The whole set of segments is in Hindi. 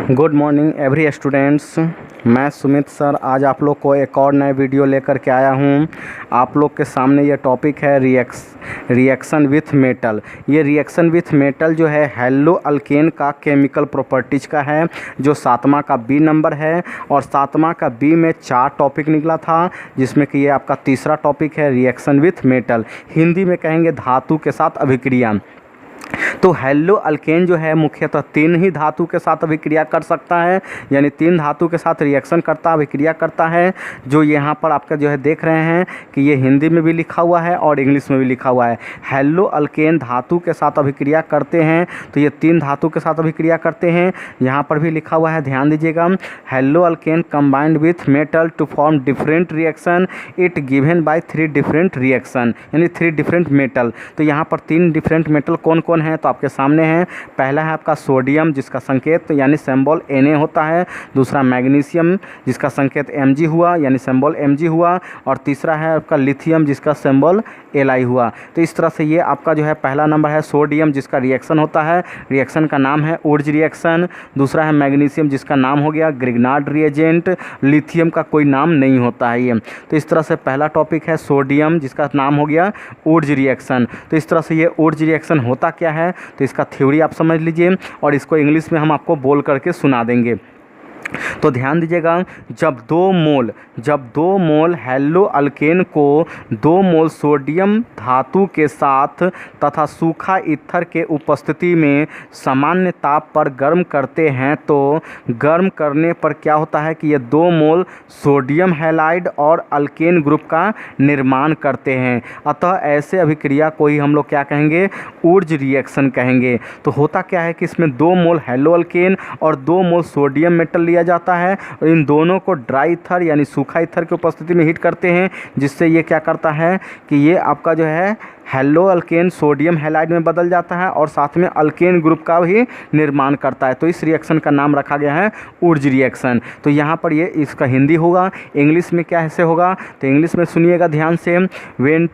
Good morning every students. मैं सुमित सर आज आप लोग को एक और नए वीडियो लेकर के आया हूँ। आप लोग के सामने ये टॉपिक है रिएक्शन विथ मेटल। ये रिएक्शन विथ मेटल जो है हेलो अल्केन का केमिकल प्रॉपर्टीज का है, जो 7वां का बी नंबर है। और 7वां का बी में 4 टॉपिक निकला था, जिसमें कि ये आपका तीसरा टॉपिक है रिएक्शन विथ मेटल। हिंदी में कहेंगे धातु के साथ अभिक्रिया। तो हेलो अल्केन जो है मुख्यतः 3 ही धातु के साथ अभिक्रिया कर सकता है, यानी 3 धातु के साथ रिएक्शन करता अभिक्रिया करता है। जो यहाँ पर आपका जो है देख रहे हैं कि ये हिंदी में भी लिखा हुआ है और इंग्लिश में भी लिखा हुआ है। हेलो अल्केन धातु के साथ अभिक्रिया करते हैं, तो ये 3 धातु के साथ अभिक्रिया करते हैं। यहाँ पर भी लिखा हुआ है, ध्यान दीजिएगा। Haloalkane combined with metal to form different reaction it given by 3 different reaction, यानी 3 डिफरेंट मेटल। तो यहाँ पर 3 डिफरेंट मेटल कौन कौन है तो आपके सामने है। पहला है आपका सोडियम, जिसका संकेत यानी सिंबल Na होता है। दूसरा मैग्नीशियम, जिसका संकेत Mg हुआ, यानी सिंबल Mg हुआ। और तीसरा है आपका लिथियम, जिसका सिंबल Li हुआ। तो इस तरह से ये आपका जो है पहला नंबर है सोडियम, जिसका रिएक्शन होता है, रिएक्शन का नाम है उर्ज रिएक्शन। दूसरा है मैग्नीशियम, जिसका नाम हो गया ग्रिग्नार्ड रिएजेंट। लिथियम का कोई नाम नहीं होता है ये। तो इस तरह से पहला टॉपिक है सोडियम, जिसका नाम हो गया उर्ज रिएक्शन। तो इस तरह से ये उर्ज रिएक्शन होता क्या है तो इसका थ्योरी आप समझ लीजिए, और इसको इंग्लिश में हम आपको बोल करके सुना देंगे। तो ध्यान दीजिएगा, जब 2 मोल हेलो अल्केन को 2 मोल सोडियम धातु के साथ तथा सूखा ईथर के उपस्थिति में सामान्य ताप पर गर्म करते हैं, तो गर्म करने पर क्या होता है कि ये 2 मोल सोडियम हैलाइड और अल्केन ग्रुप का निर्माण करते हैं। अतः ऐसे अभिक्रिया को ही हम लोग क्या कहेंगे, उर्ज रिएक्शन कहेंगे। तो होता क्या है कि इसमें 2 मोल हेलो अल्केन और 2 मोल सोडियम मेटल लिया जाता है, और इन दोनों को ड्राई ईथर यानी सूखा ईथर की उपस्थिति में हीट करते हैं, जिससे ये क्या करता है कि ये आपका जो है हेलो अल्केन सोडियम हैलाइड में बदल जाता है और साथ में अल्केन ग्रुप का भी निर्माण करता है। तो इस रिएक्शन का नाम रखा गया है उर्ज रिएक्शन। तो यहाँ पर ये इसका हिंदी होगा, इंग्लिश में क्या ऐसे होगा तो इंग्लिश में सुनिएगा ध्यान से। when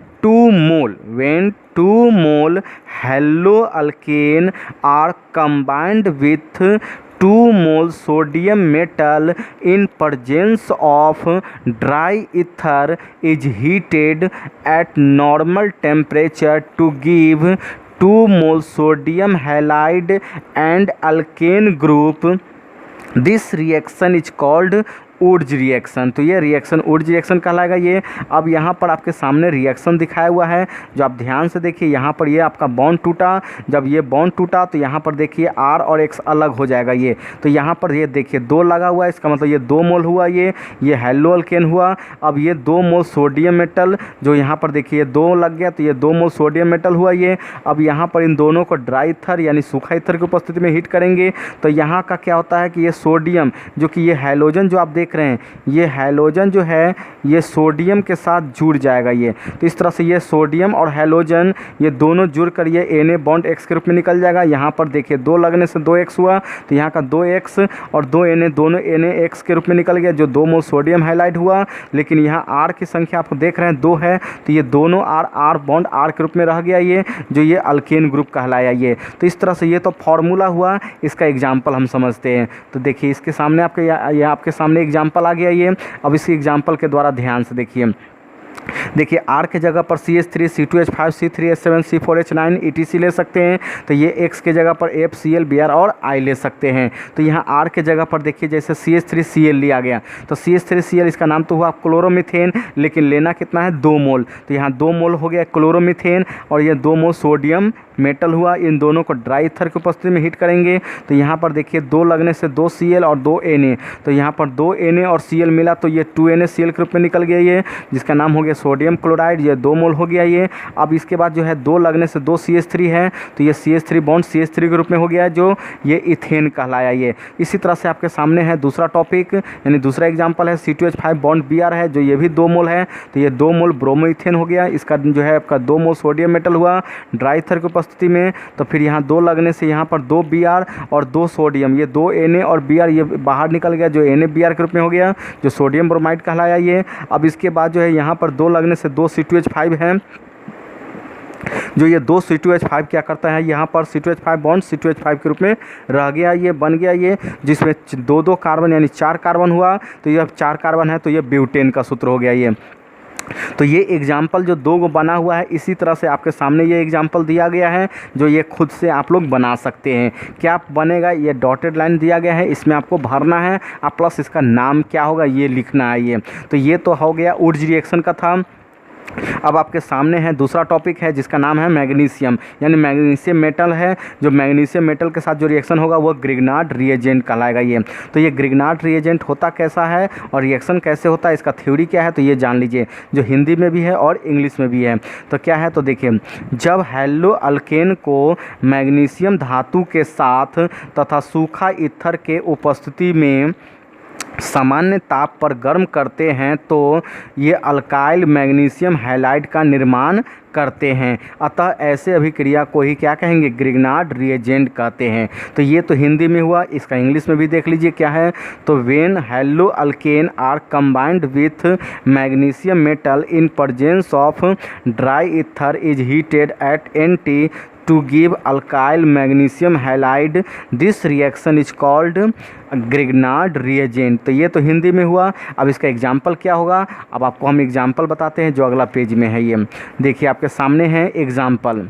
2 mole haloalkane are combined with 2 mole sodium metal in presence of dry ether is heated at normal temperature to give 2 mole sodium halide and alkane group. This reaction is called Urja reaction. तो ये रिएक्शन उर्ज रिएक्शन कहलाएगा ये। अब यहाँ पर आपके सामने रिएक्शन दिखाया हुआ है, जो आप ध्यान से देखिए। यहाँ पर ये आपका बॉन्ड टूटा, जब ये बॉन्ड टूटा तो यहाँ पर देखिए R और X अलग हो जाएगा ये। तो यहाँ पर ये देखिए 2 लगा हुआ है, इसका मतलब ये 2 मोल हुआ, ये हेलो अल्केन हुआ। अब ये 2 मोल सोडियम मेटल, जो यहाँ पर देखिए 2 लग गया, तो ये 2 मोल सोडियम मेटल हुआ ये। अब यहाँ पर इन दोनों को ड्राई ईथर यानी सूखा ईथर की उपस्थिति में हीट करेंगे, तो यहाँ का क्या होता है कि ये सोडियम, जो कि ये हैलोजन जो आप देख रहे हैं, ये हैलोजन जो है ये सोडियम के साथ जुड़ जाएगा ये। तो इस तरह से ये सोडियम और हैलोजन ये दोनों जुड़ कर ये Na बॉन्ड X के रूप में निकल जाएगा। यहाँ पर देखिए 2 लगने से 2X हुआ, तो यहाँ का 2X और 2 Na दोनों NaX के रूप में निकल गया, जो 2 मोल सोडियम हैलाइड हुआ। लेकिन यहाँ R की संख्या आप देख रहे हैं 2 है, तो ये दोनों R बॉन्ड R के रूप में रह गया ये, जो ये अल्केन ग्रुप कहलाया ये। तो इस तरह से ये तो फॉर्मूला हुआ, इसका एग्जाम्पल हम समझते हैं। तो देखिए इसके सामने आपके सामने एग्जाम्पल आ गया ये। अब इसी एग्जाम्पल के द्वारा ध्यान से देखिए R के जगह पर CH3 C2H5 C3H7 C4H9 ETC ले सकते हैं। तो ये X के जगह पर FCl Br और I ले सकते हैं। तो यहाँ R के जगह पर देखिए जैसे CH3Cl लिया गया, तो CH3Cl इसका नाम तो हुआ क्लोरोमीथेन, लेकिन लेना कितना है 2 मोल। तो यहाँ 2 मोल हो गया क्लोरोमीथेन, और ये 2 मोल सोडियम मेटल हुआ। इन दोनों को ड्राई ईथर की उपस्थिति में हीट करेंगे, तो यहाँ पर देखिए 2 लगने से 2 Cl और 2 Na, तो यहाँ पर 2 Na और Cl मिला, तो ये 2 NaCl के रूप में निकल गया ये, जिसका नाम हो गया सोडियम क्लोराइड। ये 2 मोल हो गया ये। अब इसके बाद जो है 2 लगने से 2 CH3 है, तो ये CH3 बॉन्ड CH3 के रूप में हो गया, जो ये इथेन कहलाया ये। इसी तरह से आपके सामने है दूसरा टॉपिक, यानी दूसरा एग्जाम्पल है C2H5 बॉन्ड Br है, जो ये भी 2 मोल है, तो ये 2 मोल ब्रोमो इथेन हो गया। इसका जो है आपका 2 मोल सोडियम मेटल हुआ ड्राई ईथर की उपस्थिति में। तो फिर यहाँ 2 लगने से यहाँ पर 2 Br और 2 सोडियम, ये 2 Na और Br ये बाहर निकल गया, जो NaBr के रूप में हो गया, जो सोडियम ब्रोमाइड कहलाया ये। अब इसके बाद जो है यहाँ पर 2 लगने से 2 C2H5 है, जो ये दो C2H5 क्या करता है, यहाँ पर C2H5 बॉन्ड C2H5 के रूप में रह गया, ये बन गया ये, जिसमें दो दो कार्बन यानी 4 कार्बन हुआ, तो ये 4 कार्बन है तो ये ब्यूटेन का सूत्र हो गया ये। तो ये एग्जाम्पल जो दो गो बना हुआ है, इसी तरह से आपके सामने ये एग्जाम्पल दिया गया है जो ये खुद से आप लोग बना सकते हैं। क्या बनेगा, ये डॉटेड लाइन दिया गया है, इसमें आपको भरना है, आप प्लस इसका नाम क्या होगा ये लिखना है ये। तो ये तो हो गया वुड्स रिएक्शन का था। अब आपके सामने है दूसरा टॉपिक है जिसका नाम है मैग्नीशियम, यानी मैग्नीशियम मेटल है। जो मैग्नीशियम मेटल के साथ जो रिएक्शन होगा वो ग्रिग्नार्ड रिएजेंट कहलाएगा ये। तो ये ग्रिग्नार्ड रिएजेंट होता कैसा है और रिएक्शन कैसे होता है, इसका थ्योरी क्या है, तो ये जान लीजिए, जो हिंदी में भी है और इंग्लिश में भी है। तो क्या है, तो देखिए, जब हैलो अल्केन को मैग्नीशियम धातु के साथ तथा सूखा ईथर के उपस्थिति में सामान्य ताप पर गर्म करते हैं तो ये अल्काइल मैग्नीशियम हैलाइड का निर्माण करते हैं। अतः ऐसे अभिक्रिया को ही क्या कहेंगे, ग्रिग्नार्ड रिएजेंट कहते हैं। तो ये तो हिंदी में हुआ, इसका इंग्लिश में भी देख लीजिए क्या है। तो when haloalkane are combined with magnesium metal in presence of dry ether is heated at NT to give alkyl magnesium halide, this reaction is called Grignard reagent. तो ये तो हिंदी में हुआ। अब इसका एग्जाम्पल क्या होगा, अब आपको हम एग्जाम्पल बताते हैं जो अगला पेज में है। ये देखिए आपके सामने है एग्जाम्पल,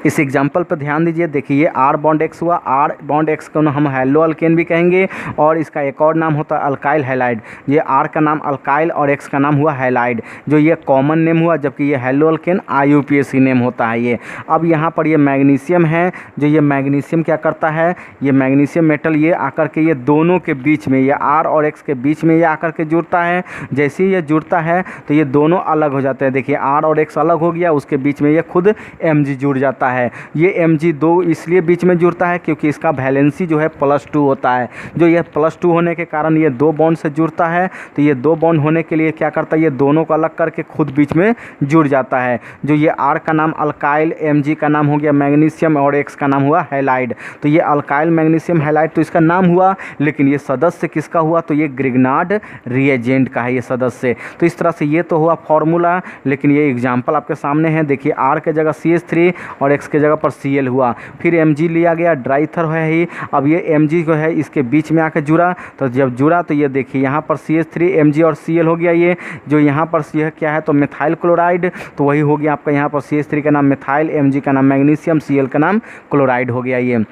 इस एग्जाम्पल पर ध्यान दीजिए। देखिए ये R बॉन्ड X हुआ, R बॉन्ड X को हम हैलो अल्केन भी कहेंगे और इसका एक और नाम होता है अल्काइल हैलाइड। ये R का नाम अल्काइल और X का नाम हुआ हैलाइड, जो ये कॉमन नेम हुआ, जबकि ये हैलो अल्केन IUPAC नेम होता है ये। अब यहाँ पर ये मैग्नीशियम है, जो ये मैग्नीशियम क्या करता है, ये मैग्नीशियम मेटल ये आकर के ये दोनों के बीच में, ये R और X के बीच में ये आकर के जुड़ता है। जैसे ही ये जुड़ता है तो ये दोनों अलग हो जाते हैं। देखिए R और X अलग हो गया, उसके बीच में ये खुद Mg जुड़ जाता है। ये Mg2 इसलिए बीच में जुड़ता है क्योंकि इसका वैलेंसी जो है +2 होता है। जो ये +2 होने के कारण ये दो बॉन्ड से जुड़ता है। तो ये दो बॉन्ड होने के लिए क्या करता है, ये दोनों को अलग करके खुद बीच में जुड़ जाता है। जो ये R का नाम अल्काइल, Mg का नाम हो गया मैग्नीशियम और X का नाम हुआ हैलाइड। तो ये अल्काइल मैग्नीशियम हैलाइड तो इसका नाम हुआ, लेकिन ये सदस्य किसका हुआ, तो ये ग्रिग्नार्ड रिएजेंट का है ये सदस्य। तो इस तरह से ये तो हुआ फॉर्मूला, लेकिन ये एग्जाम्पल आपके सामने है। देखिए R के जगह CH3 और X के जगह पर Cl हुआ, फिर Mg लिया गया, ड्राईथर है ही। अब ये Mg जो है इसके बीच में आकर जुड़ा, तो जब जुड़ा तो ये देखिए यहाँ पर CH3 Mg और Cl हो गया। ये जो यहाँ पर यह क्या है, तो मिथाइल क्लोराइड, तो वही हो गया आपका यहाँ पर CH3 का नाम मिथाइल, Mg का नाम मैग्नीशियम, Cl का नाम क्लोराइड हो गया ये।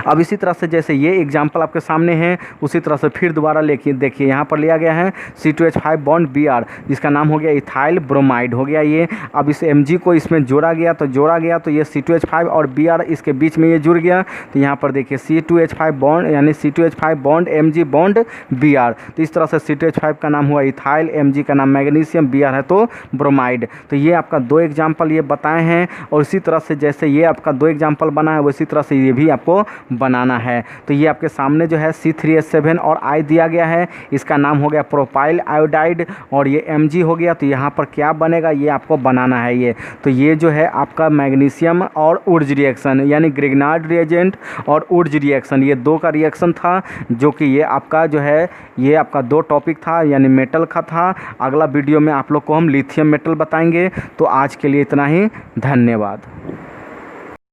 अब इसी तरह से जैसे ये एग्जाम्पल आपके सामने है, उसी तरह से फिर दोबारा लेके देखिए यहाँ पर लिया गया है C2H5 बॉन्ड Br, जिसका नाम हो गया इथाइल ब्रोमाइड हो गया ये। अब इस Mg को इसमें जोड़ा गया तो ये C2H5 और Br इसके बीच में ये जुड़ गया। तो यहाँ पर देखिए C2H5 बॉन्ड यानी C2H5 bond Mg bond Br। तो इस तरह से C2H5 का नाम हुआ इथाइल, Mg का नाम मैग्नीशियम, Br है तो ब्रोमाइड। तो ये आपका दो एग्जाम्पल ये बताए हैं, और इसी तरह से जैसे ये आपका दो एग्जाम्पल बना है उसी तरह से ये भी आपको बनाना है। तो ये आपके सामने जो है C3H7 और I दिया गया है, इसका नाम हो गया प्रोपाइल आयोडाइड, और ये Mg हो गया। तो यहाँ पर क्या बनेगा ये आपको बनाना है ये। तो ये जो है आपका मैग्नीशियम और वुड्स रिएक्शन यानी ग्रिग्नार्ड रिएजेंट और वुड्स रिएक्शन, ये दो का रिएक्शन था, जो कि ये आपका जो है ये आपका दो टॉपिक था यानी मेटल का था। अगला वीडियो में आप लोग को हम लिथियम मेटल बताएंगे। तो आज के लिए इतना ही, धन्यवाद।